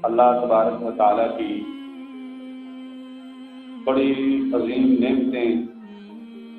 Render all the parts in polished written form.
اللہ تبارک و تعالیٰ کی بڑی عظیم نعمتیں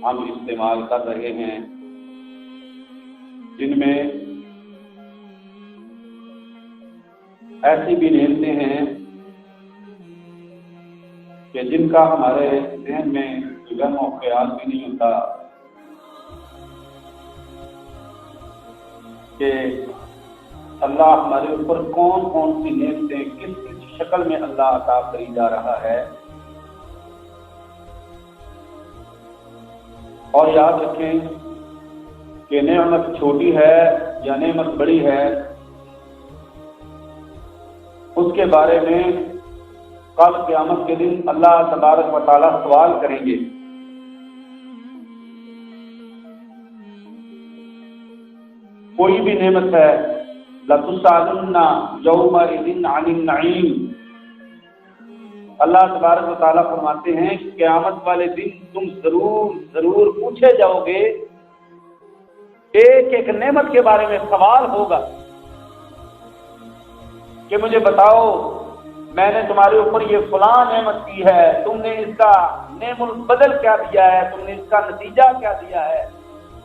ہم استعمال کر رہے ہیں، جن میں ایسی بھی نعمتیں ہیں کہ جن کا ہمارے ذہن میں غم و خیال بھی نہیں ہوتا کہ اللہ ہمارے اوپر کون کون سی نعمتیں کس کس شکل میں اللہ عطا کری جا رہا ہے۔ اور یاد رکھیں کہ نعمت چھوٹی ہے یا نعمت بڑی ہے، اس کے بارے میں کل قیامت کے دن اللہ تبارک و تعالیٰ سوال کریں گے۔ کوئی بھی نعمت ہے، لَتُسْأَلُنَّ يَوْمَئِذٍ عَنِ النَّعِيمِ، اللہ تبارک و تعالیٰ فرماتے ہیں کہ قیامت والے دن تم ضرور پوچھے جاؤ گے، ایک ایک نعمت کے بارے میں سوال ہوگا کہ مجھے بتاؤ میں نے تمہارے اوپر یہ فلاں نعمت کی ہے، تم نے اس کا نعم البدل کیا دیا ہے، تم نے اس کا نتیجہ کیا دیا ہے،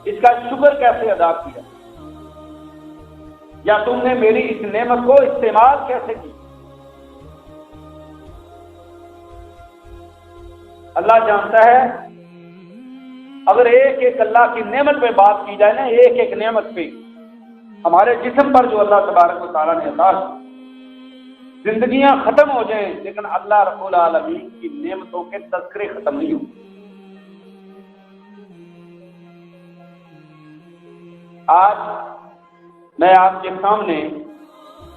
اس کا شکر کیسے ادا کیا، یا تم نے میری اس نعمت کو استعمال کیسے کی۔ اللہ جانتا ہے، اگر ایک ایک اللہ کی نعمت پہ بات کی جائے نا، ایک ایک نعمت پہ، ہمارے جسم پر جو اللہ تبارک و تعالیٰ نے عطا کی، زندگیاں ختم ہو جائیں لیکن اللہ رب العالمین کی نعمتوں کے تذکرے ختم نہیں ہوں۔ آج میں آپ کے سامنے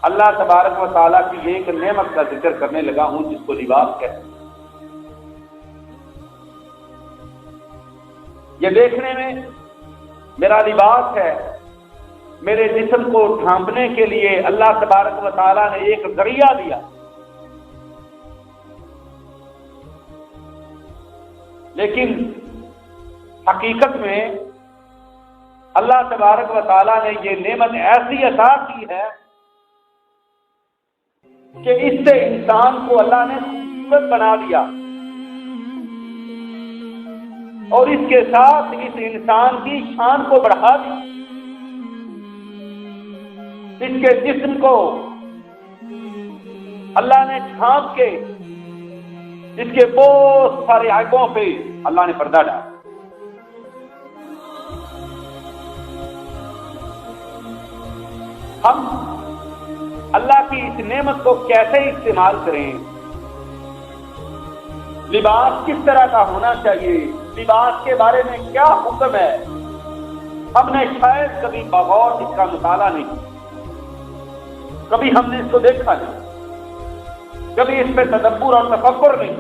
اللہ تبارک و تعالیٰ کی ایک نعمت کا ذکر کرنے لگا ہوں جس کو لباس کہتے ہیں۔ یہ دیکھنے میں میرا لباس ہے، میرے جسم کو ڈھانپنے کے لیے اللہ تبارک و تعالیٰ نے ایک ذریعہ دیا، لیکن حقیقت میں اللہ تبارک و تعالیٰ نے یہ نعمت ایسی عطا کی ہے کہ اس سے انسان کو اللہ نے خوبصورت بنا دیا، اور اس کے ساتھ اس انسان کی شان کو بڑھا دیا، اس کے جسم کو اللہ نے ڈھانپ کے اس کے بہت سارے عیبوں پہ اللہ نے پردہ ڈالا۔ ہم اللہ کی اس نعمت کو کیسے استعمال کریں، لباس کس طرح کا ہونا چاہیے، لباس کے بارے میں کیا حکم ہے، ہم نے شاید کبھی بغور اس کا مطالعہ نہیں کیا، کبھی ہم نے اس کو دیکھا نہیں، کبھی اس پہ تدبر اور تفکر نہیں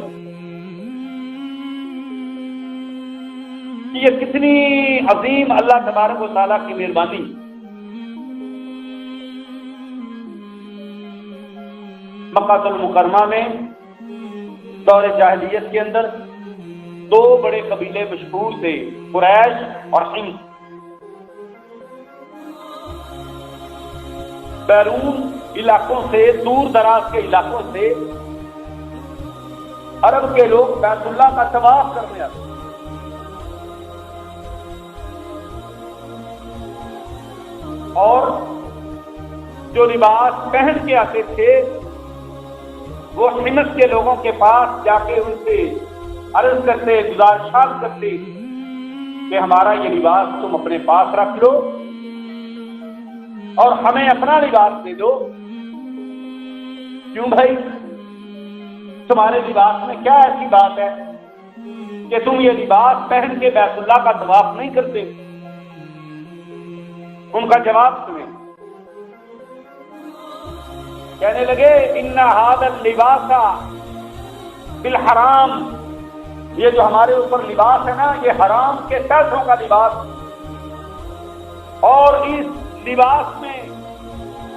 کہ یہ کتنی عظیم اللہ تبارک و تعالیٰ کی مہربانی۔ مکہ المکرمہ میں دور جاہلیت کے اندر دو بڑے قبیلے مشہور تھے، قریش اور حمص۔ بیرون علاقوں سے، دور دراز کے علاقوں سے عرب کے لوگ بیت اللہ کا طواف کرنے آتے، اور جو لباس پہن کے آتے تھے وہ حمص کے لوگوں کے پاس جا کے ان سے عرض کرتے، گزارشات کرتے کہ ہمارا یہ لباس تم اپنے پاس رکھ لو اور ہمیں اپنا لباس دے دو۔ کیوں بھائی، تمہارے لباس میں کیا ایسی بات ہے کہ تم یہ لباس پہن کے بیت اللہ کا طواف نہیں کرتے؟ ان کا جواب سنیں، کہنے لگے ان ھذا اللباس بالحرام، یہ جو ہمارے اوپر لباس ہے نا یہ حرام کے پیسوں کا لباس، اور اس لباس میں،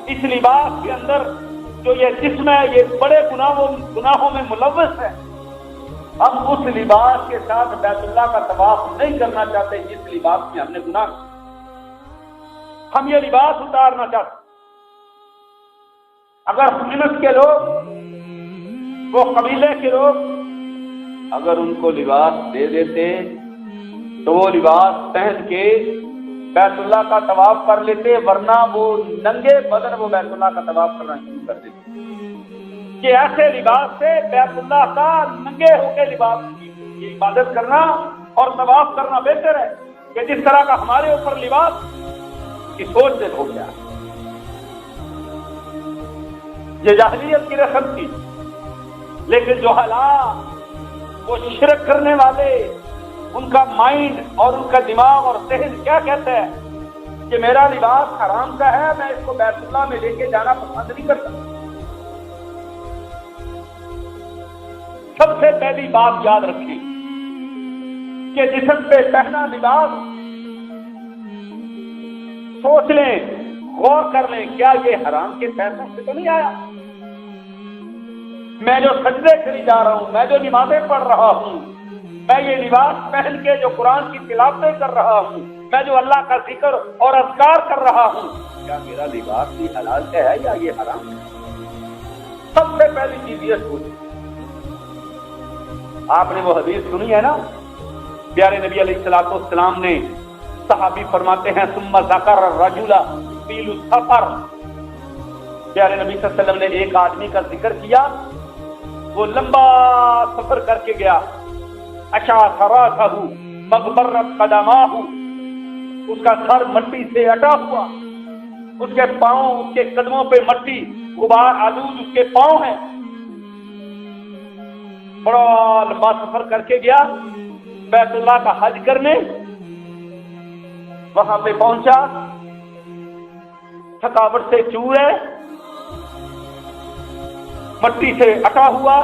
اس لباس کے اندر جو یہ جسم ہے یہ بڑے گناہوں میں ملوث ہے، ہم اس لباس کے ساتھ بیت اللہ کا طواف نہیں کرنا چاہتے جس لباس میں ہم نے گناہ کیا، ہم یہ لباس اتارنا چاہتے۔ اگر حمص کے لوگ، وہ قبیلے کے لوگ اگر ان کو لباس دے دیتے تو وہ لباس پہن کے بیت اللہ کا طواف کر لیتے، ورنہ وہ ننگے بدن وہ بیت اللہ کا طواف کرنا شروع کر دیتے کہ ایسے لباس سے بیت اللہ کا ننگے ہو کے لباس کی عبادت کرنا اور طواف کرنا بہتر ہے کہ جس طرح کا ہمارے اوپر لباس کی سوچ سے ہو گیا۔ یہ جاہلیت کی رسم تھی، لیکن جو حالات وہ شرک کرنے والے، ان کا مائنڈ اور ان کا دماغ اور ذہن کیا کہتا ہے کہ میرا لباس حرام کا ہے، میں اس کو بیت اللہ میں لے کے جانا پسند نہیں کرتا۔ سب سے پہلی بات یاد رکھیں کہ جسم پہ پہنا لباس سوچ لیں، غور کر لیں، کیا یہ حرام کے پیسوں سے تو نہیں آیا؟ میں جو سجدے کری جا رہا ہوں، میں جو نمازیں پڑھ رہا ہوں، میں یہ لباس پہن کے جو قرآن کی تلاوتیں کر رہا ہوں، میں جو اللہ کا ذکر اور اذکار کر رہا ہوں، کیا میرا لباس بھی حلال ہے یا یہ حرام ہے؟ سب سے پہلی چیز یہ سوچیں۔ آپ نے وہ حدیث سنی ہے نا، پیارے نبی علیہ الصلوۃ والسلام نے، صحابی فرماتے ہیں ثم ذکر الرجل طیل السفر، پیارے نبی صلی اللہ علیہ وسلم نے ایک آدمی کا ذکر کیا، وہ لمبا سفر کر کے گیا، اشعث راسہ مغبرت قدماہ، اس کا سر مٹی سے اٹا ہوا، اس کے پاؤں، اس کے قدموں پہ مٹی غبار آلود اس کے پاؤں ہیں، بڑا لمبا سفر کر کے گیا بیت اللہ کا حج کرنے، وہاں پہ پہنچا، تھکاوٹ سے چور ہے، مٹی سے اٹا ہوا،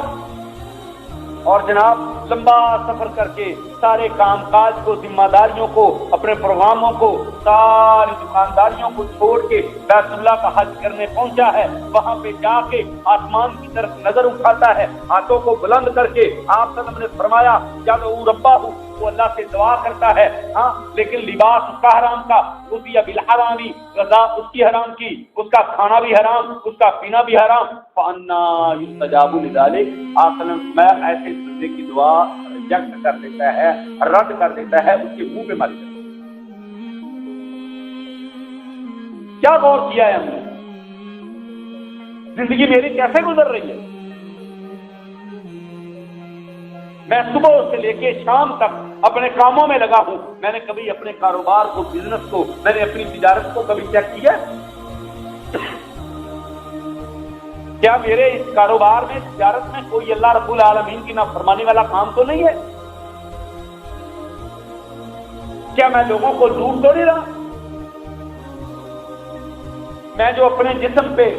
اور جناب لمبا سفر کر کے سارے کام کاج کو، ذمہ داریوں کو، اپنے پروگراموں کو، ساری دکانداریوں کو چھوڑ کے بیت اللہ کا حج کرنے پہنچا ہے۔ وہاں پہ جا کے آسمان کی طرف نظر اٹھاتا ہے، ہاتھوں کو بلند کر کے آپ صلی اللہ علیہ وسلم نے فرمایا یدعو ربہ، وہ اللہ سے دعا کرتا ہے، ہاں، لیکن لباس اس کا حرام کا، غذی بالحرامی، غذا اس کی حرام کی، اس کا کھانا بھی حرام، اس کا پینا بھی حرام، فانا یستجاب لذلک، آپ صلی اللہ علیہ وسلم میں ایسے بندے کی دعا ریجیکٹ کر دیتا ہے، رد کر دیتا ہے، اس کے منہ پہ مر جاتا ہے۔ کیا غور کیا ہے ہم نے؟ زندگی میری کیسے گزر رہی ہے؟ میں صبح سے لے کے شام تک اپنے کاموں میں لگا ہوں، میں نے کبھی اپنے کاروبار کو، بزنس کو، میں نے اپنی تجارت کو کبھی چیک کیا؟ کیا میرے اس کاروبار میں، تجارت میں کوئی اللہ رب العالمین کی نافرمانی والا کام تو نہیں ہے؟ کیا میں لوگوں کو لوٹ تو نہیں رہا؟ میں جو اپنے جسم پہ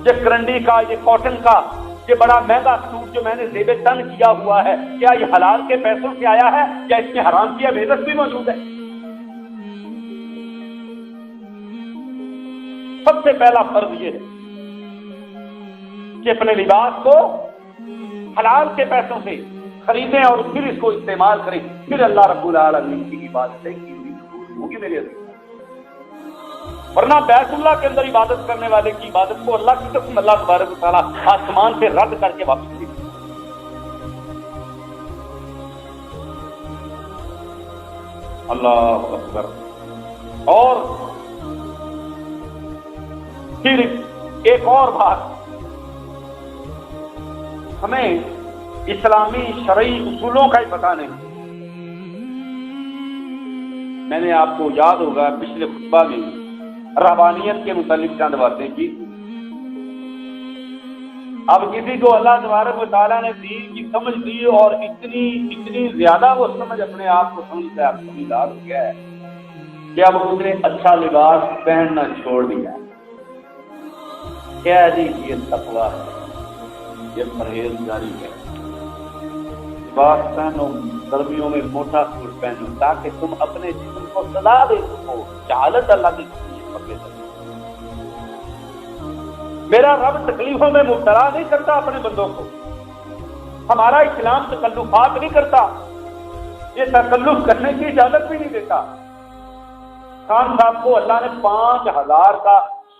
یہ کرنڈی کا، یہ کاٹن کا، یہ بڑا مہنگا سوٹ جو میں نے زیب تن کیا ہوا ہے، کیا یہ حلال کے پیسوں سے آیا ہے یا اس میں حرام کی بھیدت بھی موجود ہے؟ سب سے پہلا فرض یہ ہے کہ اپنے لباس کو حلال کے پیسوں سے خریدیں اور پھر اس کو استعمال کریں، پھر اللہ رب العالمین کی عبادتیں کی ہوگی میرے عزیز۔ ورنہ بیت اللہ کے اندر عبادت کرنے والے کی عبادت کو اللہ کی قسم اللہ تبارک و تعالیٰ آسمان سے رد کر کے واپس دے۔ اللہ اکبر۔ اور پھر ایک اور بات، ہمیں اسلامی شرعی اصولوں کا ہی پتہ نہیں۔ میں نے آپ کو یاد ہوگا پچھلے خطبہ میں رہبانیت کے متعلق چند باتیں کی۔ اب کسی کو اللہ تبارک و تعالیٰ نے دین کی سمجھ دی اور اتنی زیادہ وہ سمجھ اپنے آپ کو سمجھتا ہے، آپ سمجھدار ہو گیا ہے کہ اب اس نے اچھا لباس پہننا چھوڑ دیا۔ کیا جی یہ تقویٰ ہے، یہ پرہیزگاری ہے۔ لباس پہنو، گرمیوں میں موٹا سوٹ پہنو تاکہ تم اپنے جسم کو سلا دے سکو، جہالت اللہ کی پکڑے۔ میرا رب تکلیفوں میں مبتلا نہیں کرتا اپنے بندوں کو، ہمارا اسلام تکلفات نہیں کرتا، یہ تکلف کرنے کی اجازت بھی نہیں دیتا۔ خان صاحب کو اللہ نے 5000 کا